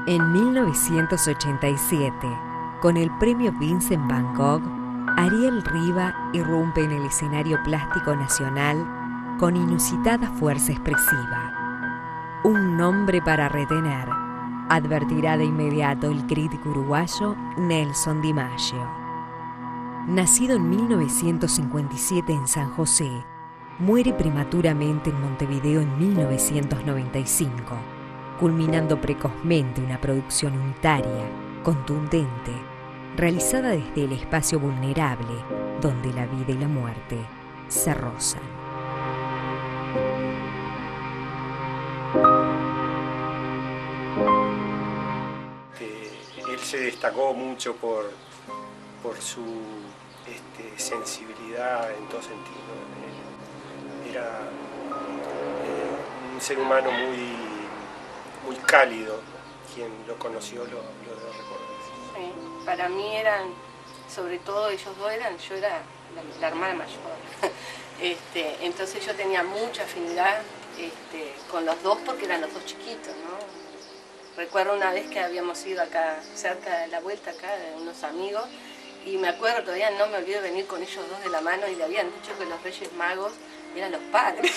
En 1987, con el premio Vincent Van Gogh, Ariel Riva irrumpe en el escenario plástico nacional con inusitada fuerza expresiva. Un nombre para retener, advertirá de inmediato el crítico uruguayo Nelson Di Maggio. Nacido en 1957 en San José, muere prematuramente en Montevideo en 1995, culminando precozmente una producción unitaria, contundente, realizada desde el espacio vulnerable, donde la vida y la muerte se rozan. Él se destacó mucho por su sensibilidad en todo sentido. Era un ser humano muy cálido. Quien lo conoció lo debe recordar. Sí, para mí eran, sobre todo ellos dos yo era la hermana mayor. Entonces yo tenía mucha afinidad con los dos porque eran los dos chiquitos, ¿no? Recuerdo una vez que habíamos ido acá, cerca de la vuelta acá, de unos amigos, y me acuerdo todavía, no me olvido de venir con ellos dos de la mano y le habían dicho que los Reyes Magos eran los padres.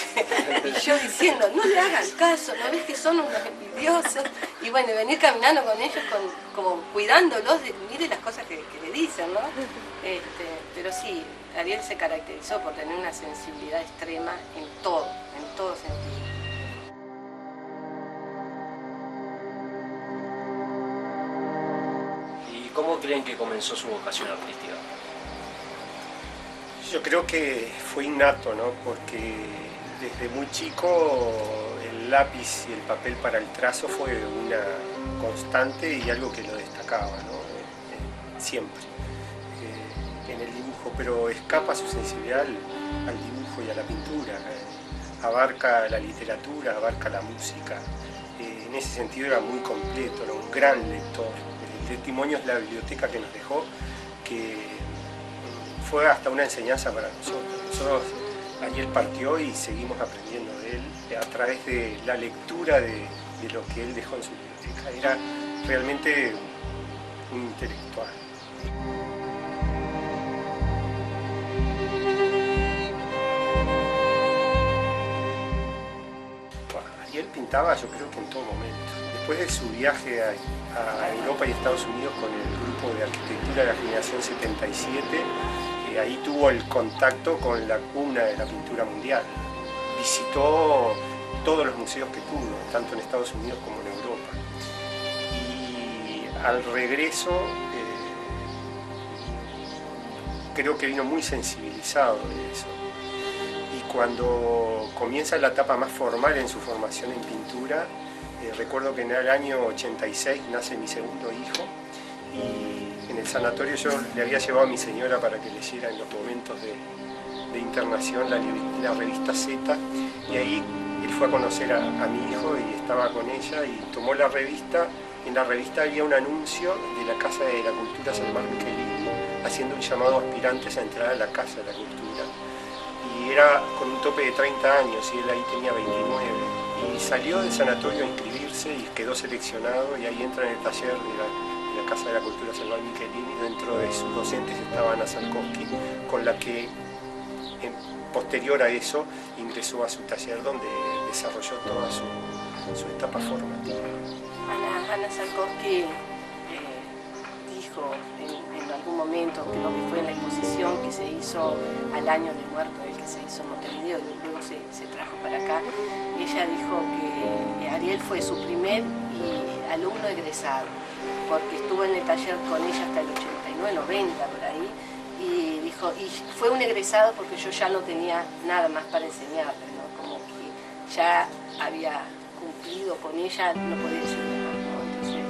Y yo diciendo, no le hagan caso, ¿no ves que son unos envidiosos? Y bueno, venir caminando con ellos, como cuidándolos, mire las cosas que le dicen, ¿no? Pero sí, Ariel se caracterizó por tener una sensibilidad extrema en todo sentido. ¿Cómo creen que comenzó su vocación artística? Yo creo que fue innato, ¿no? Porque desde muy chico el lápiz y el papel para el trazo fue una constante y algo que lo destacaba, ¿no? Siempre en el dibujo, pero escapa su sensibilidad al dibujo y a la pintura. Abarca la literatura, abarca la música. En ese sentido era muy completo, ¿no? Un gran lector. El testimonio es la biblioteca que nos dejó, que fue hasta una enseñanza para nosotros. Nosotros, Ariel partió y seguimos aprendiendo de él a través de la lectura de lo que él dejó en su biblioteca. Era realmente un intelectual. Ariel pintaba, yo creo que en todo momento. Después de su viaje a Europa y Estados Unidos con el grupo de arquitectura de la generación 77, ahí tuvo el contacto con la cuna de la pintura mundial. Visitó todos los museos que pudo, tanto en Estados Unidos como en Europa. Y al regreso creo que vino muy sensibilizado de eso. Y cuando comienza la etapa más formal en su formación en pintura, recuerdo que en el año 86 nace mi segundo hijo y en el sanatorio yo le había llevado a mi señora para que leyera en los momentos de internación la revista Z, y ahí él fue a conocer a mi hijo y estaba con ella y tomó la revista. En la revista había un anuncio de la Casa de la Cultura Salmar Michelini haciendo un llamado a aspirantes a entrar a la Casa de la Cultura, y era con un tope de 30 años y él ahí tenía 29. Y salió del sanatorio a inscribirse y quedó seleccionado, y ahí entra en el taller de la Casa de la Cultura Salmar Michelini. Dentro de sus docentes estaba Ana Salkowski, con la que posterior a eso ingresó a su taller donde desarrolló toda su etapa formativa. Ana Salkowski dijo en algún momento, creo que fue en la exposición que se hizo al año del muerto, el que se hizo en Montevideo y luego se trajo para acá, ella dijo que Ariel fue su primer alumno egresado, porque estuvo en el taller con ella hasta el 89, 90 por ahí, y dijo, y fue un egresado porque yo ya no tenía nada más para enseñarle, ¿no? Como que ya había cumplido con ella, no podía decir nada, ¿no? Entonces,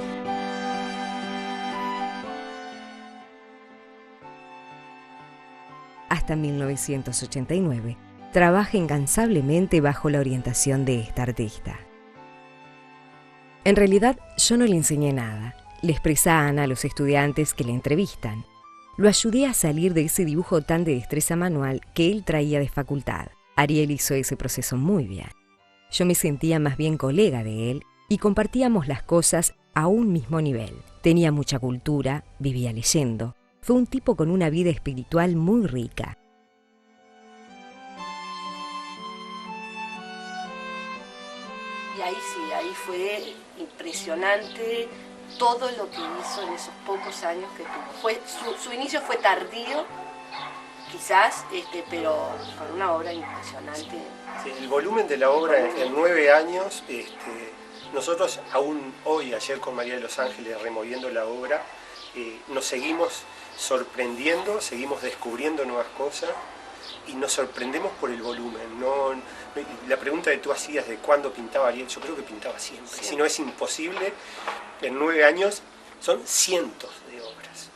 hasta 1989, trabaja incansablemente bajo la orientación de esta artista. En realidad, yo no le enseñé nada. Le expresé a Ana a los estudiantes que le entrevistan. Lo ayudé a salir de ese dibujo tan de destreza manual que él traía de facultad. Ariel hizo ese proceso muy bien. Yo me sentía más bien colega de él y compartíamos las cosas a un mismo nivel. Tenía mucha cultura, vivía leyendo. Fue un tipo con una vida espiritual muy rica. Y ahí sí, ahí fue impresionante todo lo que hizo en esos pocos años que tuvo. Su inicio fue tardío, quizás, pero con una obra impresionante. Sí, el volumen de la obra en 9 años, nosotros aún hoy, ayer con María de los Ángeles, removiendo la obra, nos seguimos sorprendiendo, seguimos descubriendo nuevas cosas y nos sorprendemos por el volumen. La pregunta que tú hacías de cuándo pintaba Ariel, yo creo que pintaba siempre. Si no es imposible, en 9 años son cientos de obras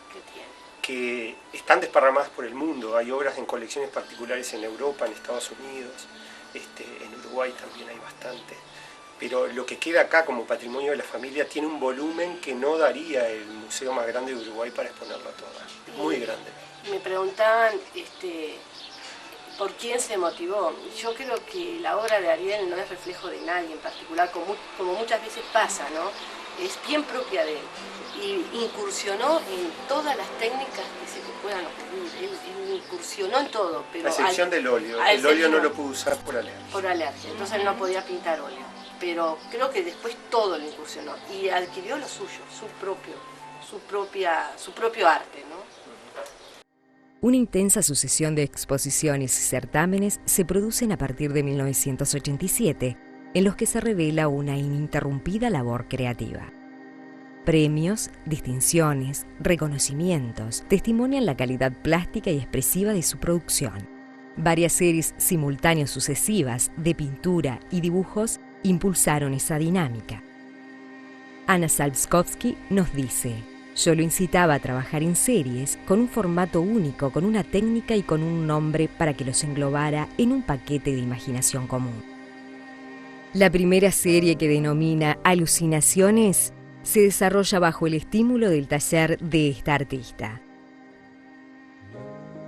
que están desparramadas por el mundo. Hay obras en colecciones particulares en Europa, en Estados Unidos, en Uruguay también hay bastante. Pero lo que queda acá como patrimonio de la familia tiene un volumen que no daría el museo más grande de Uruguay para exponerlo toda. Muy grande. Me preguntaban por quién se motivó. Yo creo que la obra de Ariel no es reflejo de nadie en particular, como muchas veces pasa, ¿no? Es bien propia de él. Y incursionó en todas las técnicas que se le puedan ocurrir. Él incursionó en todo. Pero a excepción del óleo. El óleo no lo pudo usar por alergia. Por alergia. Entonces él no podía pintar óleo. Pero creo que después todo lo incursionó. Y adquirió lo suyo, su propio arte, ¿no? Una intensa sucesión de exposiciones y certámenes se producen a partir de 1987, en los que se revela una ininterrumpida labor creativa. Premios, distinciones, reconocimientos testimonian la calidad plástica y expresiva de su producción. Varias series simultáneas sucesivas de pintura y dibujos impulsaron esa dinámica. Anna Salskovsky nos dice: yo lo incitaba a trabajar en series con un formato único, con una técnica y con un nombre para que los englobara en un paquete de imaginación común. La primera serie, que denomina Alucinaciones, se desarrolla bajo el estímulo del taller de esta artista.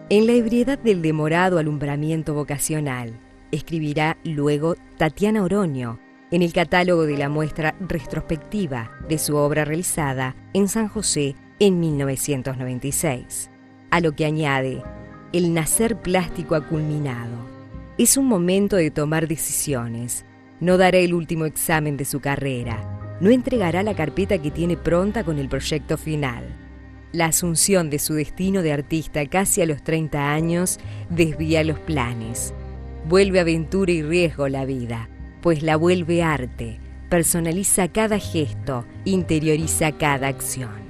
En la ebriedad del demorado alumbramiento vocacional, escribirá luego Tatiana Oroño en el catálogo de la muestra retrospectiva de su obra realizada en San José en 1996, a lo que añade: el nacer plástico ha culminado. Es un momento de tomar decisiones. No dará el último examen de su carrera. No entregará la carpeta que tiene pronta con el proyecto final. La asunción de su destino de artista casi a los 30 años desvía los planes. Vuelve aventura y riesgo la vida, pues la vuelve arte, personaliza cada gesto, interioriza cada acción.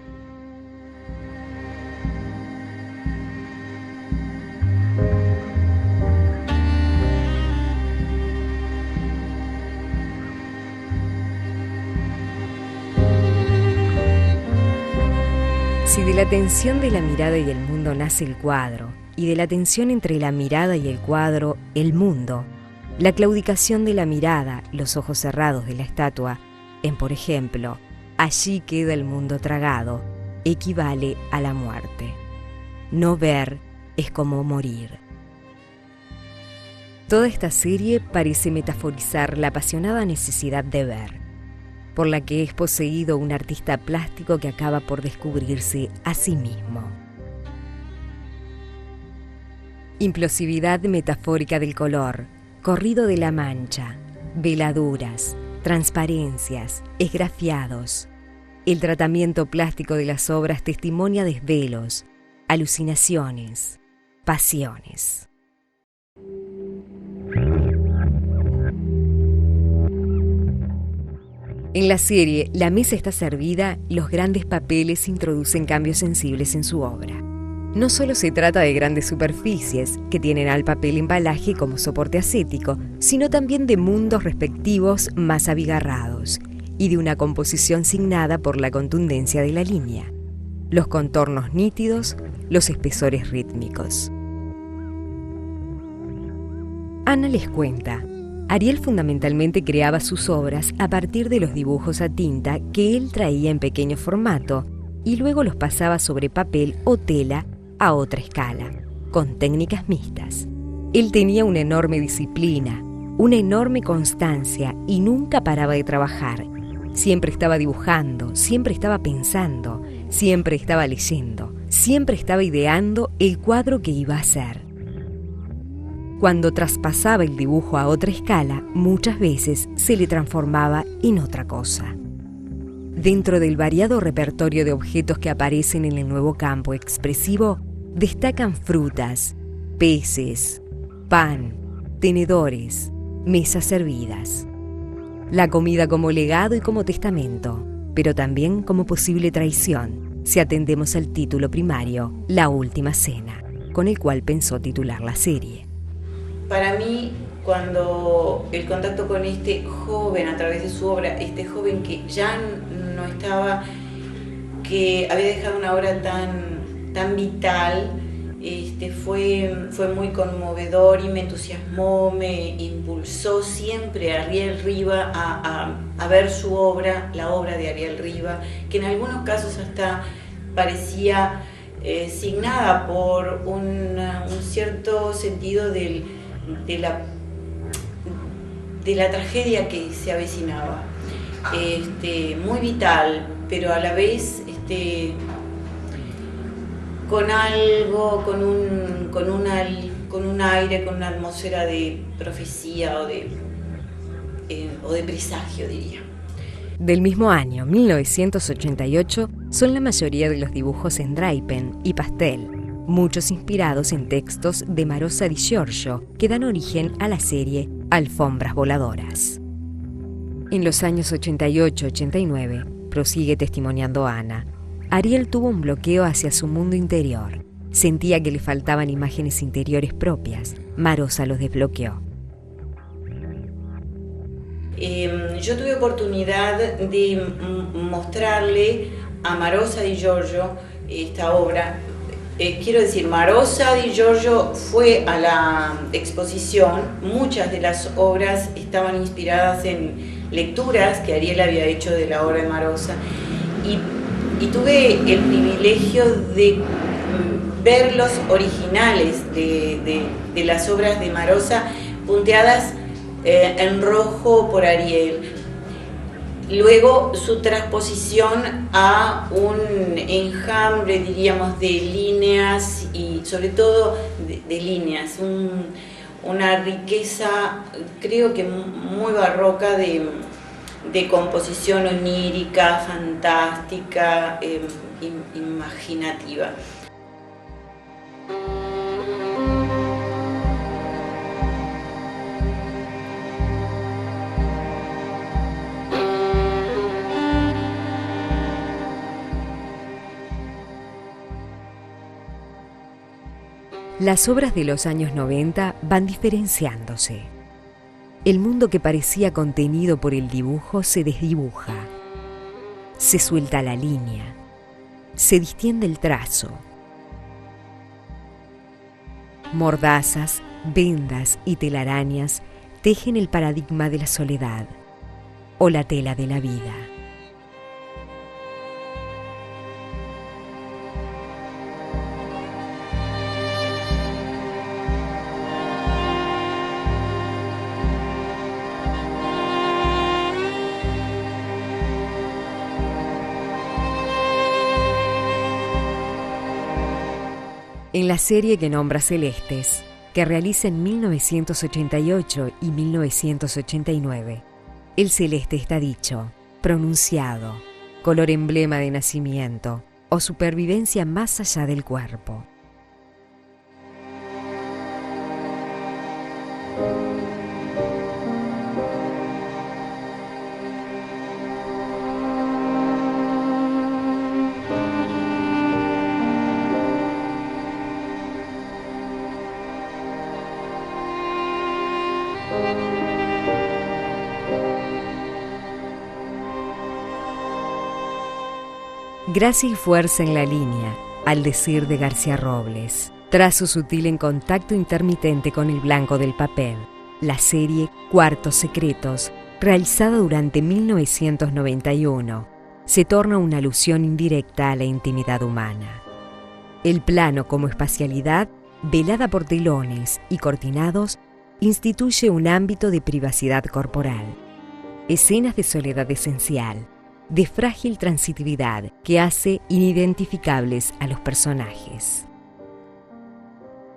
Si de la tensión de la mirada y el mundo nace el cuadro, y de la tensión entre la mirada y el cuadro, el mundo, la claudicación de la mirada, los ojos cerrados de la estatua, en, por ejemplo, allí queda el mundo tragado, equivale a la muerte. No ver es como morir. Toda esta serie parece metaforizar la apasionada necesidad de ver, por la que es poseído un artista plástico que acaba por descubrirse a sí mismo. Implosividad metafórica del color, corrido de la mancha, veladuras, transparencias, esgrafiados. El tratamiento plástico de las obras testimonia desvelos, alucinaciones, pasiones. En la serie La mesa está servida, los grandes papeles introducen cambios sensibles en su obra. No solo se trata de grandes superficies que tienen al papel embalaje como soporte ascético, sino también de mundos respectivos más abigarrados y de una composición signada por la contundencia de la línea, los contornos nítidos, los espesores rítmicos. Ana les cuenta: Ariel fundamentalmente creaba sus obras a partir de los dibujos a tinta que él traía en pequeño formato y luego los pasaba sobre papel o tela a otra escala, con técnicas mixtas. Él tenía una enorme disciplina, una enorme constancia y nunca paraba de trabajar. Siempre estaba dibujando, siempre estaba pensando, siempre estaba leyendo, siempre estaba ideando el cuadro que iba a hacer. Cuando traspasaba el dibujo a otra escala, muchas veces se le transformaba en otra cosa. Dentro del variado repertorio de objetos que aparecen en el nuevo campo expresivo, destacan frutas, peces, pan, tenedores, mesas servidas. La comida como legado y como testamento, pero también como posible traición, si atendemos al título primario, La Última Cena, con el cual pensó titular la serie. Para mí, cuando el contacto con este joven a través de su obra, este joven que ya no estaba, que había dejado una obra tan vital, fue muy conmovedor y me entusiasmó, me impulsó siempre a Ariel Riva a ver su obra, la obra de Ariel Riva, que en algunos casos hasta parecía signada por un cierto sentido de la tragedia que se avecinaba. Muy vital, pero a la vez con algo, con un aire, con una atmósfera de profecía o de presagio, diría. Del mismo año, 1988, son la mayoría de los dibujos en dry pen y pastel, muchos inspirados en textos de Marosa Di Giorgio, que dan origen a la serie Alfombras Voladoras. En los años 88-89, prosigue testimoniando Ana, Ariel tuvo un bloqueo hacia su mundo interior. Sentía que le faltaban imágenes interiores propias. Marosa los desbloqueó. Yo tuve oportunidad de mostrarle a Marosa Di Giorgio esta obra. Quiero decir, Marosa Di Giorgio fue a la exposición. Muchas de las obras estaban inspiradas en lecturas que Ariel había hecho de la obra de Marosa. Y tuve el privilegio de ver los originales de las obras de Marosa punteadas en rojo por Ariel. Luego su transposición a un enjambre, diríamos, de líneas y sobre todo de líneas, una riqueza, creo que muy barroca de composición onírica, fantástica, imaginativa. Las obras de los años 90 van diferenciándose. El mundo que parecía contenido por el dibujo se desdibuja. Se suelta la línea. Se distiende el trazo. Mordazas, vendas y telarañas tejen el paradigma de la soledad o la tela de la vida. En la serie que nombra Celestes, que realiza en 1988 y 1989, el celeste está dicho, pronunciado, color emblema de nacimiento o supervivencia más allá del cuerpo. Gracia y fuerza en la línea, al decir de García Robles. Trazo sutil en contacto intermitente con el blanco del papel. La serie Cuartos Secretos, realizada durante 1991, se torna una alusión indirecta a la intimidad humana. El plano como espacialidad, velada por telones y cortinados, instituye un ámbito de privacidad corporal. escenas de soledad esencial, de frágil transitividad que hace inidentificables a los personajes.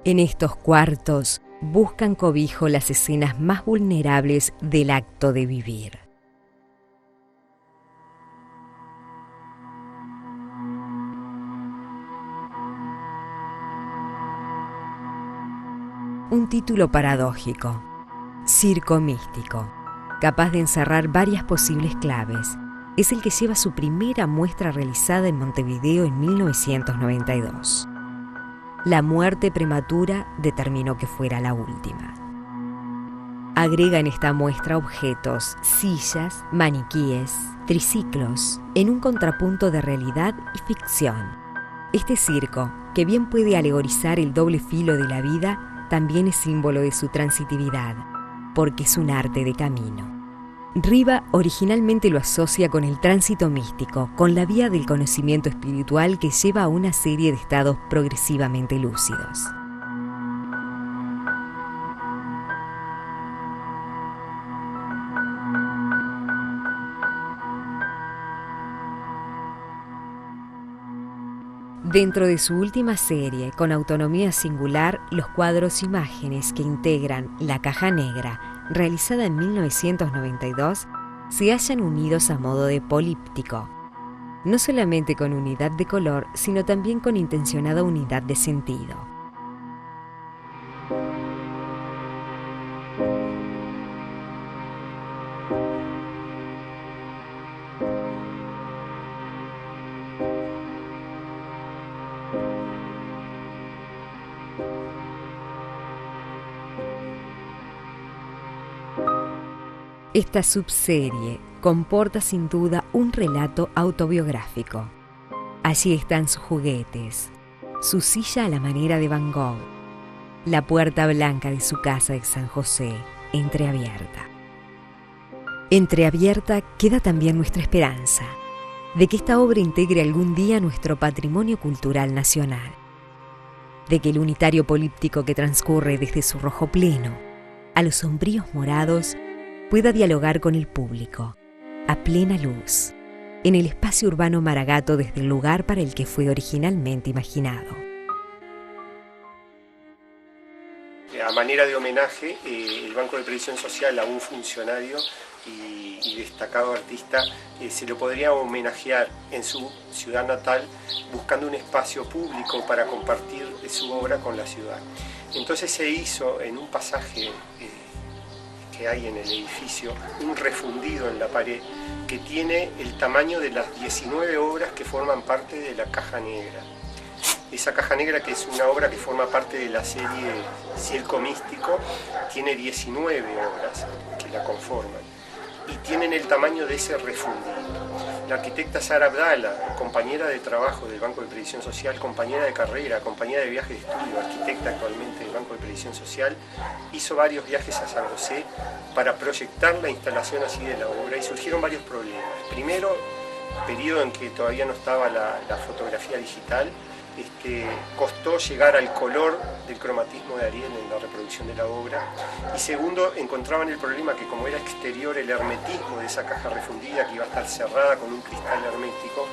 En estos cuartos buscan cobijo las escenas más vulnerables del acto de vivir. Un título paradójico, Circo Místico, capaz de encerrar varias posibles claves, es el que lleva su primera muestra realizada en Montevideo en 1992. La muerte prematura determinó que fuera la última. Agrega en esta muestra objetos, sillas, maniquíes, triciclos, en un contrapunto de realidad y ficción. Este circo, que bien puede alegorizar el doble filo de la vida, también es símbolo de su transitividad, porque es un arte de camino. Riva originalmente lo asocia con el tránsito místico, con la vía del conocimiento espiritual que lleva a una serie de estados progresivamente lúcidos. Dentro de su última serie, con autonomía singular, los cuadros imágenes que integran La Caja Negra, realizada en 1992, se hallan unidos a modo de políptico, no solamente con unidad de color, sino también con intencionada unidad de sentido. Esta subserie comporta sin duda un relato autobiográfico. Allí están sus juguetes, su silla a la manera de Van Gogh, la puerta blanca de su casa de San José, entreabierta. Entreabierta queda también nuestra esperanza de que esta obra integre algún día nuestro patrimonio cultural nacional, de que el unitario políptico que transcurre desde su rojo pleno a los sombríos morados pueda dialogar con el público, a plena luz, en el espacio urbano Maragato desde el lugar para el que fue originalmente imaginado. A manera de homenaje, el Banco de Previsión Social a un funcionario y destacado artista se lo podría homenajear en su ciudad natal buscando un espacio público para compartir su obra con la ciudad. Entonces se hizo en un pasaje que hay en el edificio, un refundido en la pared que tiene el tamaño de las 19 obras que forman parte de la Caja Negra. Esa Caja Negra, que es una obra que forma parte de la serie Circo Místico, tiene 19 obras que la conforman y tienen el tamaño de ese refundido. La arquitecta Sara Abdala, compañera de trabajo del Banco de Previsión Social, compañera de carrera, compañera de viaje de estudio, arquitecta actualmente del Banco de Previsión Social, hizo varios viajes a San José para proyectar la instalación así de la obra y surgieron varios problemas. Primero, periodo en que todavía no estaba la fotografía digital, costó llegar al color del cromatismo de Ariel en la reproducción de la obra. Y segundo, encontraban el problema que como era exterior el hermetismo de esa caja refundida, que iba a estar cerrada con un cristal hermético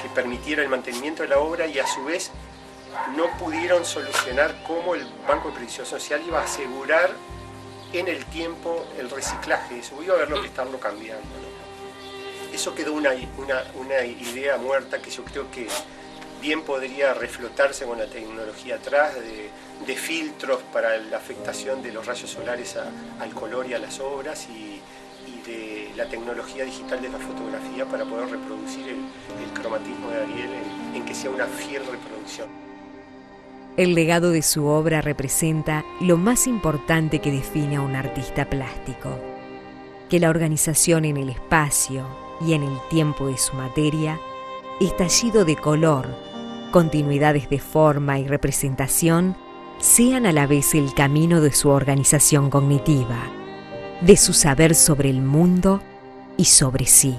que permitiera el mantenimiento de la obra, y a su vez no pudieron solucionar cómo el Banco de Previsión Social iba a asegurar en el tiempo el reciclaje. Eso iba a haberlo que estarlo cambiando, ¿no? Eso quedó una idea muerta que yo creo que bien podría reflotarse con la tecnología atrás de filtros para la afectación de los rayos solares al color y a las obras, y de la tecnología digital de la fotografía para poder reproducir el cromatismo de Ariel en que sea una fiel reproducción. El legado de su obra representa lo más importante que define a un artista plástico, que la organización en el espacio y en el tiempo de su materia, estallido de color, continuidades de forma y representación, sean a la vez el camino de su organización cognitiva, de su saber sobre el mundo y sobre sí.